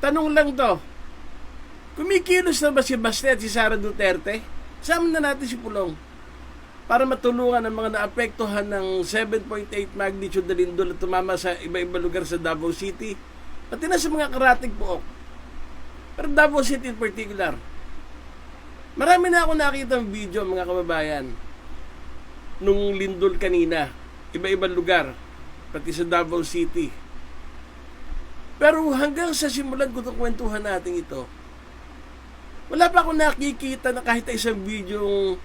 Tanong lang to, kumikilos na ba si Baste at si Sara Duterte? Sama na natin si Pulong para matulungan ang mga naapektuhan ng 7.8 magnitude na lindol at tumama sa iba-ibang lugar sa Davao City, pati na sa mga karatig Pook. Pero Davao City in particular, marami na ako nakita ng video, mga kababayan, nung lindol kanina, iba-ibang lugar, pati sa Davao City. Pero hanggang sa simulan ko itong kwentuhan natin ito, wala pa ako nakikita na kahit isang video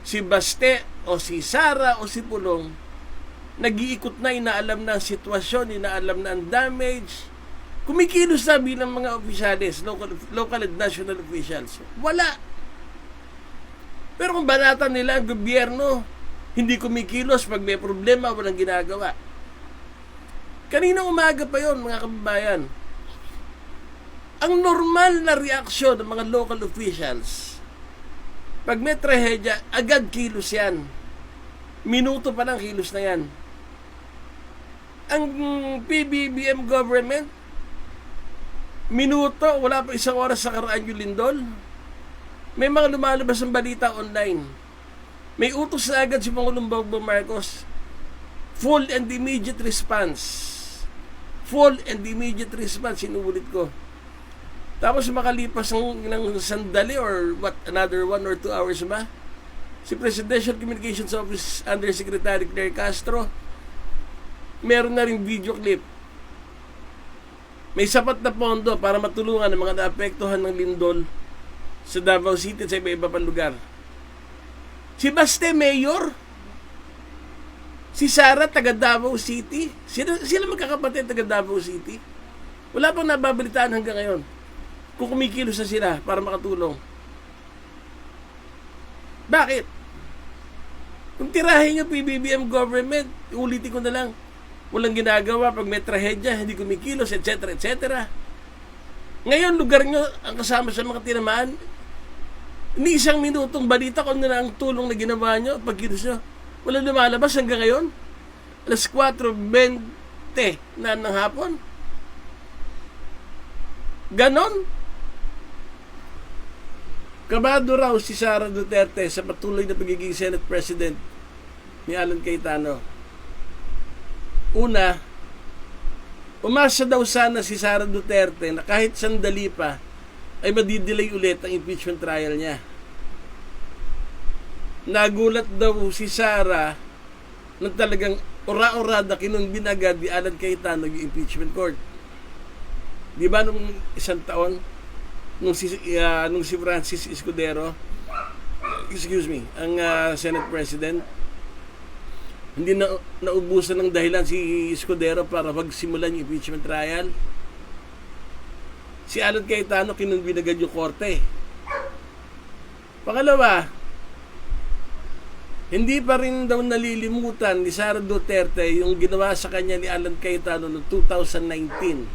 si Baste o si Sara o si Pulong nag-iikot na, inaalam na ang sitwasyon, inaalam na ang damage, kumikilos na bilang mga opisyalis, local and national officials. Wala. Pero kung banatan nila ang gobyerno, hindi kumikilos pag may problema, walang ginagawa. Kaninang umaga pa yon, mga kababayan. Ang normal na reaksyon ng mga local officials, pag may trahedya, agad kilos yan. Minuto pa lang kilos na yan. Ang PBBM government, minuto, wala pa isang oras sa karaan yung lindol. May mga lumalabas ng balita online. May utos na agad si Pangulong Bongbong Marcos. Full and immediate response. Full and immediate response, sinuulit ko. Tapos makalipas ng sandali or another 1 or 2 hours ba, si Presidential Communications Office Undersecretary Claire Castro, meron na ring video clip. May sapat na pondo para matulungan ang mga naapektuhan ng lindol sa Davao City at sa iba-iba pang lugar. Si Baste, mayor. Si Sara, taga Davao City. Sila magkakapatid, taga Davao City. Wala pang nababalitaan hanggang ngayon kung kumikilos na sila para makatulong. Bakit? Kung tirahin yung PBBM government, ulitin ko na lang, walang ginagawa pag may trahedya, hindi kumikilos, etc. etc. Ngayon, lugar nyo ang kasama sa mga tinamaan, ni isang minutong balita kung ano na ang tulong na ginawa nyo, pagkilos nyo, walang lumalabas hanggang ngayon. Alas 4:20 na ng hapon. Ganon. Kabado raw si Sara Duterte sa patuloy na pagiging Senate President ni Alan Cayetano. Una, umasa daw sana si Sara Duterte na kahit sandali pa ay madidelay ulit ang impeachment trial niya. Nagulat daw si Sara na talagang ora-orada kinumbin agad ni Alan Cayetano yung impeachment court. Di ba nung isang taon, nung si Francis Escudero, ang Senate President, hindi na naubusan ng dahilan si Escudero para magsimulan yung impeachment trial. Si Alan Cayetano kinumbin agad yung korte. Pangalawa, hindi pa rin daw nalilimutan ni Sara Duterte yung ginawa sa kanya ni Alan Cayetano noong 2019.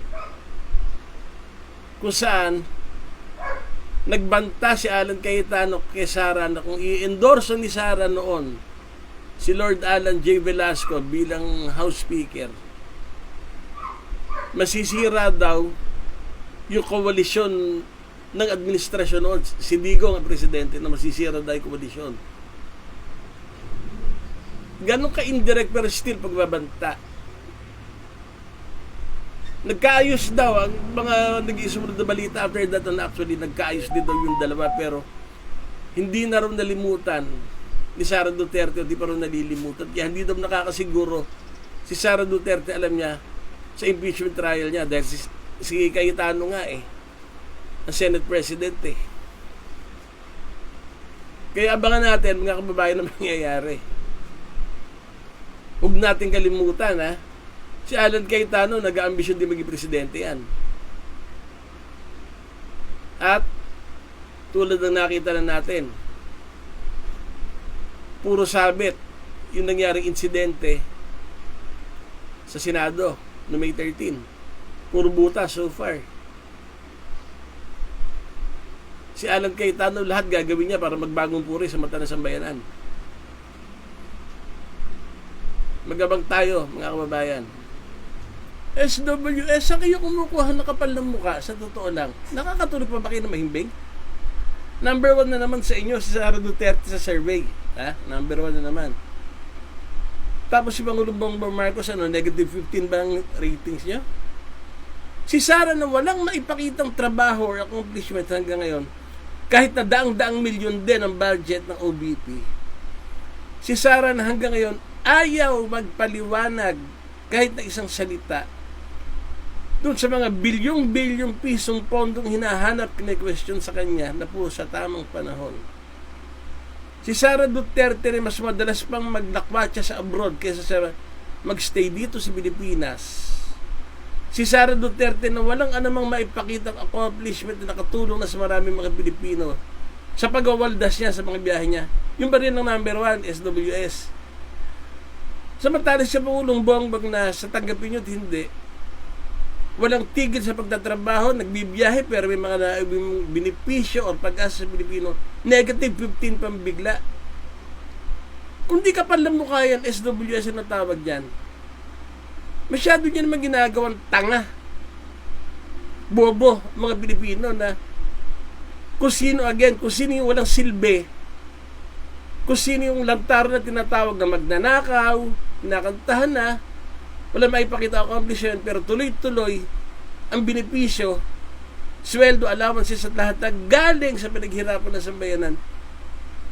Kung saan nagbanta si Alan Cayetano kay Sara na kung i-endorse ni Sara noon si Lord Alan J. Velasco bilang House Speaker, masisira daw yung koalisyon ng administrasyon noon. Si Digong ang presidente, na masisira daw yung koalisyon. Ganon ka-indirect pero still pagbabanta. Nagkaayos daw ang mga nag-iisumunod na balita after that, na actually nagkaayos din daw yung dalawa, pero hindi na raw nalimutan ni Sara Duterte, hindi pa raw nalilimutan. Kaya hindi daw nakakasiguro si Sara Duterte, alam niya, sa impeachment trial niya, dahil si Cayetano nga ang Senate President Kaya abangan natin, mga kababayan, na mangyayari. Huwag natin kalimutan, si Alan Cayetano, nag-aambisyon din maging presidente yan. At, tulad ng nakita na natin, puro sabit yung nangyaring insidente sa Senado no May 13. Puro butas so far. Si Alan Cayetano, lahat gagawin niya para magbagong puri sa mata ng sambayanan. Magabang tayo, mga kababayan. SWS, saan kayo kumukuha ng kapal ng mukha? Sa totoo lang, nakakatuloy pa ba kayo na mahimbing? Number 1 na naman sa inyo si Sara Duterte sa survey. Number 1 na naman. Tapos si Pangulong Bongbong Marcos, negative 15 ba ang ratings niya? Si Sara na walang naipakitang trabaho or accomplishment hanggang ngayon, kahit na daang-daang milyon din ang budget ng OBP, si Sara na hanggang ngayon ayaw magpaliwanag kahit na isang salita doon sa mga bilyong-bilyong pisong pondong hinahanap na question sa kanya na po sa tamang panahon. Si Sara Duterte rin mas madalas pang maglakwatsa sa abroad kaysa sa magstay dito sa Pilipinas. Si Sara Duterte na walang anumang maipakitang accomplishment na nakatulong na sa maraming mga Pilipino sa pagwawaldas niya sa mga biyahe niya. Yung ba rin ang number 1, SWS. Samantala siya Pangulong Bongbong na sa tanggapin nyo hindi, walang tigil sa pagtatrabaho, nagbibiyahe pero may mga benepisyo o pag-asa sa Pilipino, negative 15 pambigla. Kung di ka pala mukha yan, SWS na tawag yan, masyado niya naman ginagawang tanga, bobo, mga Pilipino na kung sino yung walang silbi, kung sino yung lantaran na tinatawag na magnanakaw, kinakantahan na, wala maipakita accomplishment, pero tuloy-tuloy ang benepisyo, sweldo, allowances at lahat na galing sa pinaghirapan ng sambayanan.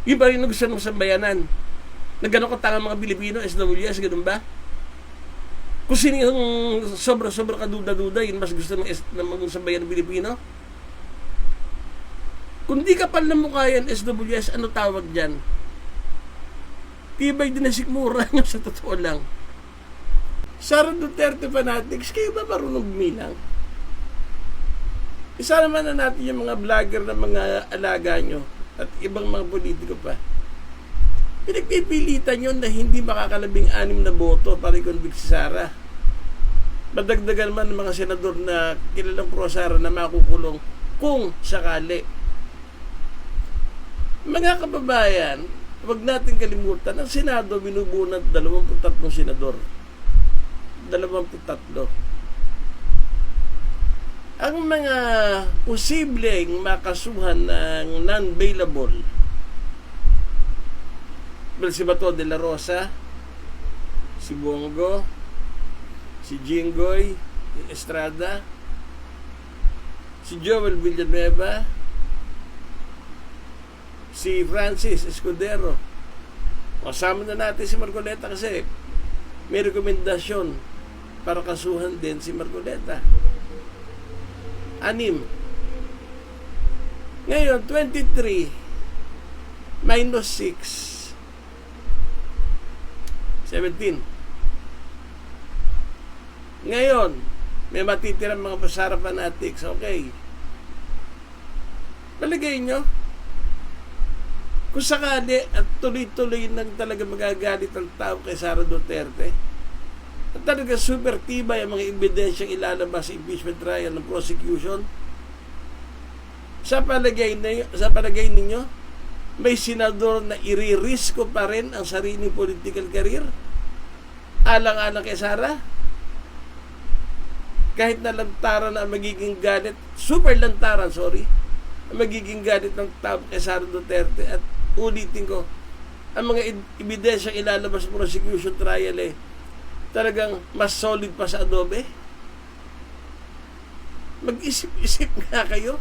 Yung ba rin ang gusto ng sambayanan? Na gano'n katanga mga Pilipino, SWS, ganun ba? Kung sino yung sobra-sobra kaduda-duda, yun mas gusto ng mga sambayan ng Pilipino? Kung di ka pala mukha yan, SWS, ano tawag dyan? Tibay din na sikmura nyo sa totoo lang. Sara Duterte fanatics, kayo ba marunong bilang? Isa naman na natin yung mga vlogger na mga alaga nyo at ibang mga politiko pa. Pinagpipilitan nyo na hindi makakalabing-6 na boto para i-convict si Sara. Madagdagan man ng mga senador na kilalang pro Sara na makukulong kung sakali. Mga kababayan, huwag natin kalimutan, ang Senado binubuo ng 23 senador. 23. Ang mga posibleng makasuhan ng non-bailable, si Bato de la Rosa, si Bongo, si Jinggoy Estrada, si Joel Villanueva, si Francis Escudero. Kasama na natin si Marcoleta kasi may rekomendasyon para kasuhan din si Marcoleta. 6. Ngayon, 23 minus 6, 17. Ngayon, may matitirang mga Sara fanatics. Okay. Palagay nyo, kung sakali at tuloy-tuloy nang talaga magagalit ang tao kay Sara Duterte, at talaga super tibay ang mga ebidensyang ilalabas sa impeachment trial ng prosecution, sa palagay ninyo, may senador na iririsko pa rin ang sariling political career alang-alang kay Sara? Kahit na lantaran na magiging galit, super lantaran, ang magiging galit ng tao kay Sara Duterte. At ulitin ko, ang mga ebidensyang ilalabas sa prosecution trial talagang mas solid pa sa adobe. Mag-isip-isip nga kayo.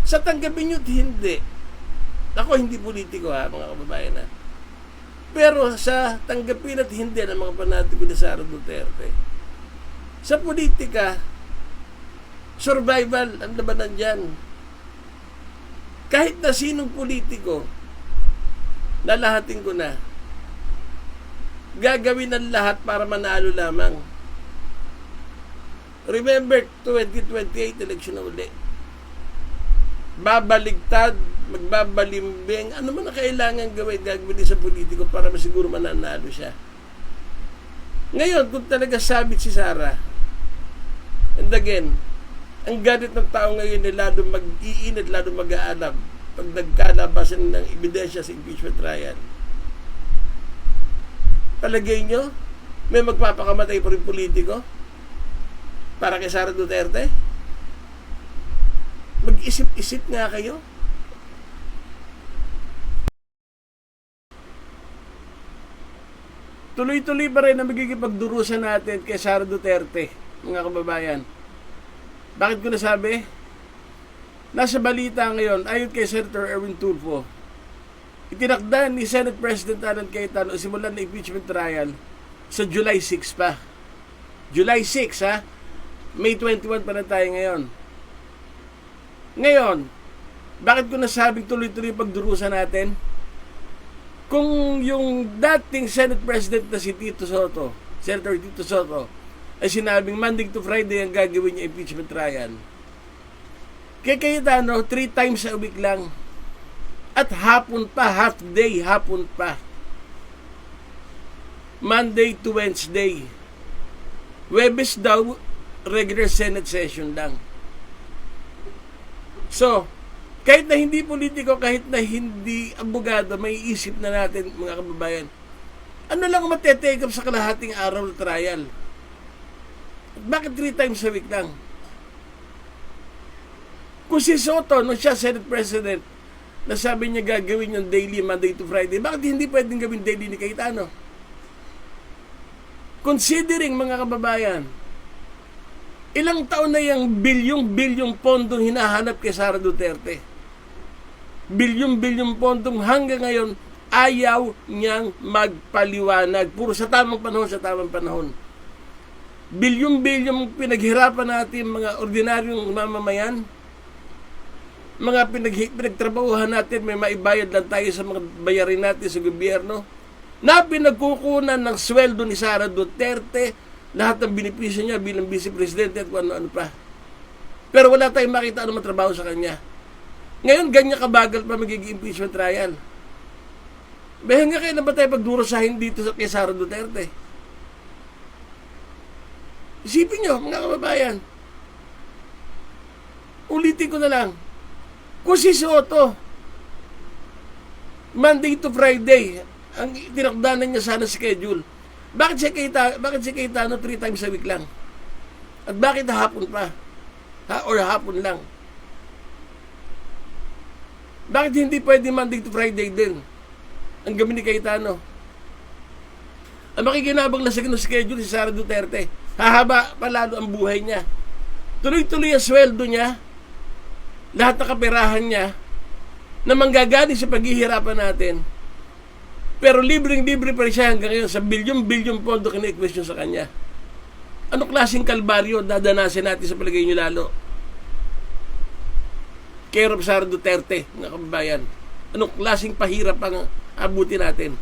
Sa tanggapin nyo, hindi. Ako hindi politiko mga kababayan Pero sa tanggapin at hindi ng mga panatiko ni Sara Duterte, sa politika, survival ang labanan dyan. Kahit na sinong politiko, lalahatin ko na, gagawin ang lahat para manalo lamang. Remember, 2028 election na uli. Babaligtad, magbabalimbing, ano man ang kailangan gagawin sa politiko para masiguro mananalo siya. Ngayon, kung talaga sabit si Sara, and again, ang galit ng tao ngayon ay lalo mag-iinit, lalo mag-aalab pag nagkalabasan ng ebidensya sa impeachment trial. Palagay nyo, may magpapakamatay pa rin politiko para kay Sara Duterte? Mag-isip-isip nga kayo. Tuloy-tuloy pa rin ang magiging pagdurusa natin kay Sara Duterte, mga kababayan. Bakit ko nasabi? Nasa balita ngayon, ayon kay Senator Erwin Tulfo, itinakda ni Senate President Alan Cayetano simulan ng impeachment trial sa July 6 pa. July 6 ha? May 21 pa na tayo ngayon. Ngayon, bakit ko nasabing tuloy-tuloy pagdurusa natin? Kung yung dating Senate President na si Tito Soto, Senator Tito Soto, ay sinabing Monday to Friday ang gagawin niya impeachment trial, kay Cayetano, 3 times a week lang. At hapon pa, half day, hapon pa. Monday to Wednesday. Webes daw, regular Senate session lang. So, kahit na hindi politiko, kahit na hindi abogado, may isip na natin, mga kababayan, ano lang matetekap sa kalahating araw na trial? At bakit 3 times a week lang? Kung si Soto, nung siya Senate President, nasabi niya gagawin yung daily Monday to Friday, bakit hindi pwedeng gawin daily ni Cayetano? Considering, mga kababayan, ilang taon na yung bilyong pondong hinahanap kay Sara Duterte. Bilyong pondong hanggang ngayon ayaw niyang magpaliwanag. Puro sa tamang panahon. Bilyong pinaghirapan natin mga ordinaryong mamamayan. Mga pinagtrabahuhan natin, may maibayad lang tayo sa mga bayarin natin sa gobyerno. Na pinagkukunan ng sweldo ni Sara Duterte, lahat ng benepisyo niya bilang Vice Presidente at kung ano-ano pa. Pero wala tayong makita ano matrabaho sa kanya. Ngayon, ganyan kabagal pa magiging impeachment trial. Bayan nga kailan ba tayo pagdurusahin dito kay Sara Duterte? Isipin nyo, mga kababayan. Ulitin ko na lang. Kung si Soto, Monday to Friday, ang tinakdanan niya sana schedule, bakit si Cayetano 3 times a week lang? At bakit hapon pa? Or hapon lang? Bakit hindi pwede Monday to Friday din? Ang gawin ni Cayetano. Ang makikinabang na sa schedule si Sara Duterte, hahaba palalo ang buhay niya. Tuloy-tuloy ang sweldo niya, lahat ng kaperahan niya, na manggagaling sa paghihirapan natin. Pero libreng-libre pa rin siya hanggang ngayon sa bilyong pondo kina-question sa kanya. Anong klaseng kalbaryo dadanasin natin sa palagay niyo lalo? Kay Sara Duterte, mga kababayan. Anong klaseng pahirap ang abutin natin?